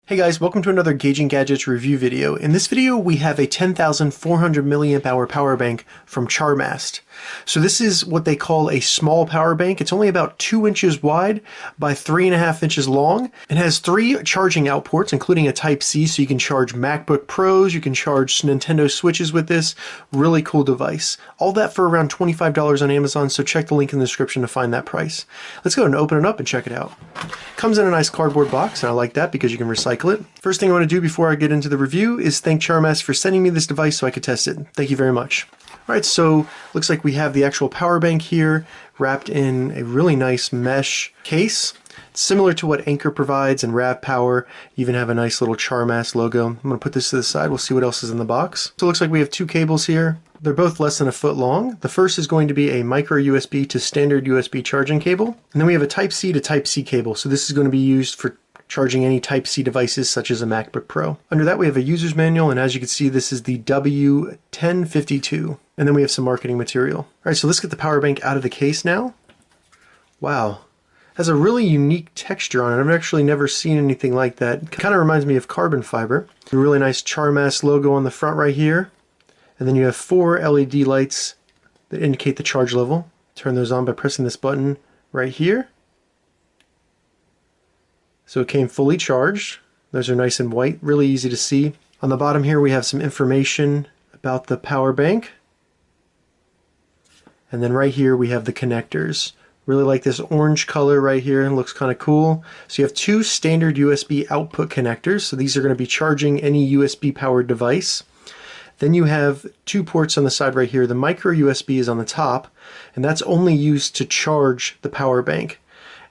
Hey guys, welcome to another Gauging Gadgets review video. In this video we have a 10,400 milliamp hour power bank from Charmast. So this is what they call a small power bank. It's only about 2 inches wide by 3.5 inches long. It has 3 charging out ports, including a Type-C, so you can charge MacBook Pros, you can charge Nintendo Switches with this. Really cool device. All that for around $25 on Amazon, so check the link in the description to find that price. Let's go and open it up and check it out. Comes in a nice cardboard box, and I like that because you can recycle it. First thing I want to do before I get into the review is thank Charmast for sending me this device so I could test it. Thank you very much. Alright, so looks like we have the actual power bank here wrapped in a really nice mesh case. It's similar to what Anker provides and Rav Power. You even have a nice little Charmast logo. I'm going to put this to the side. We'll see what else is in the box. So it looks like we have 2 cables here. They're both less than a foot long. The first is going to be a micro USB to standard USB charging cable. And then we have a Type-C to Type-C cable. So this is going to be used for charging any Type-C devices such as a MacBook Pro. Under that we have a user's manual, and as you can see this is the W1052. And then we have some marketing material. Alright, so let's get the power bank out of the case now. Wow. It has a really unique texture on it. I've actually never seen anything like that. It kind of reminds me of carbon fiber. A really nice Charmast logo on the front right here. And then you have 4 LED lights that indicate the charge level. Turn those on by pressing this button right here. So it came fully charged. Those are nice and white, really easy to see. On the bottom here we have some information about the power bank. And then right here we have the connectors. Really like this orange color right here, and looks kind of cool. So you have 2 standard USB output connectors. So these are going to be charging any USB powered device. Then you have 2 ports on the side right here. The micro USB is on the top, and that's only used to charge the power bank.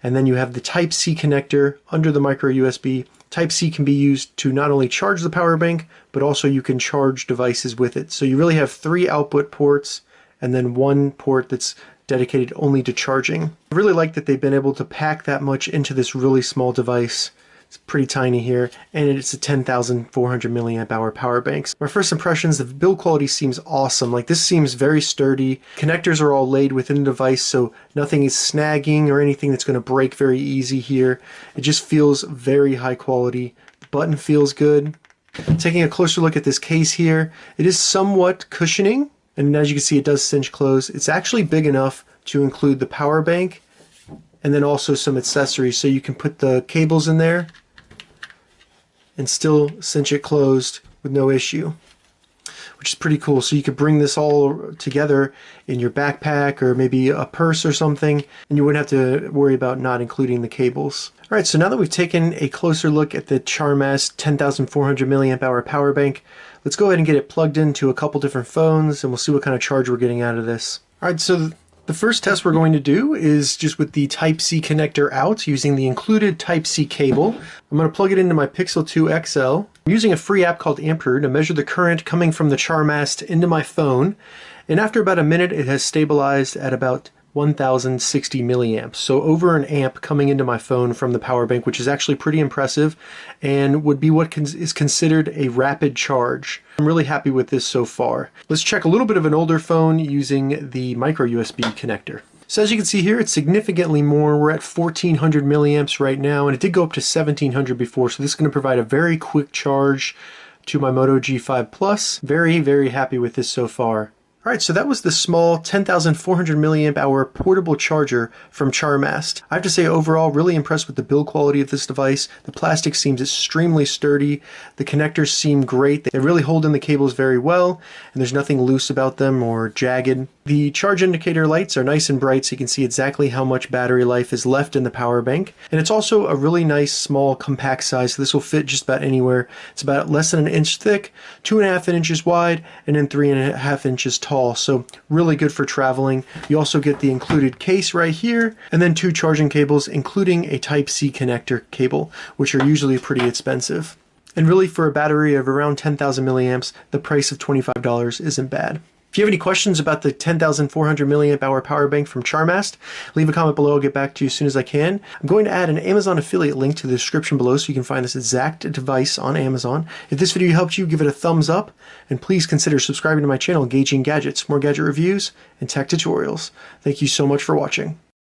And then you have the Type-C connector under the micro USB. Type-C can be used to not only charge the power bank, but also you can charge devices with it. So you really have 3 output ports and then 1 port that's dedicated only to charging. I really like that they've been able to pack that much into this really small device. It's pretty tiny here, and it's a 10,400 milliamp hour power bank. My first impressions, the build quality seems awesome. Like, this seems very sturdy. Connectors are all laid within the device, so nothing is snagging or anything that's going to break very easy here. It just feels very high quality. The button feels good. Taking a closer look at this case here, it is somewhat cushioning, and as you can see it does cinch close. It's actually big enough to include the power bank and then also some accessories, so you can put the cables in there and still cinch it closed with no issue, which is pretty cool. So you could bring this all together in your backpack or maybe a purse or something, and you wouldn't have to worry about not including the cables. Alright, so now that we've taken a closer look at the Charmast 10,400 milliamp hour power bank, let's go ahead and get it plugged into a couple different phones and we'll see what kind of charge we're getting out of this. Alright, so the first test we're going to do is just with the Type-C connector out using the included Type-C cable. I'm going to plug it into my Pixel 2 XL. I'm using a free app called Ampere to measure the current coming from the Charmast into my phone, and after about a minute it has stabilized at about 1060 milliamps, so over an amp coming into my phone from the power bank, which is actually pretty impressive and would be what is considered a rapid charge. I'm really happy with this so far. Let's check a little bit of an older phone using the micro USB connector. So as you can see here, it's significantly more. We're at 1400 milliamps right now, and it did go up to 1700 before, so this is going to provide a very quick charge to my Moto G5 Plus. Very, very happy with this so far. Alright, so that was the small 10,400 milliamp hour portable charger from Charmast. I have to say overall, really impressed with the build quality of this device. The plastic seems extremely sturdy. The connectors seem great. They really hold in the cables very well, and there's nothing loose about them or jagged. The charge indicator lights are nice and bright, so you can see exactly how much battery life is left in the power bank. And it's also a really nice, small, compact size, so this will fit just about anywhere. It's about less than an inch thick, 2.5 inches wide, and then 3.5 inches tall. So really good for traveling. You also get the included case right here, and then 2 charging cables, including a Type-C connector cable, which are usually pretty expensive. And really, for a battery of around 10,000 milliamps, the price of $25 isn't bad. If you have any questions about the 10,400 milliamp hour power bank from Charmast, leave a comment below. I'll get back to you as soon as I can. I'm going to add an Amazon affiliate link to the description below so you can find this exact device on Amazon. If this video helped you, give it a thumbs up, and please consider subscribing to my channel, Gauging Gadgets, more gadget reviews and tech tutorials. Thank you so much for watching.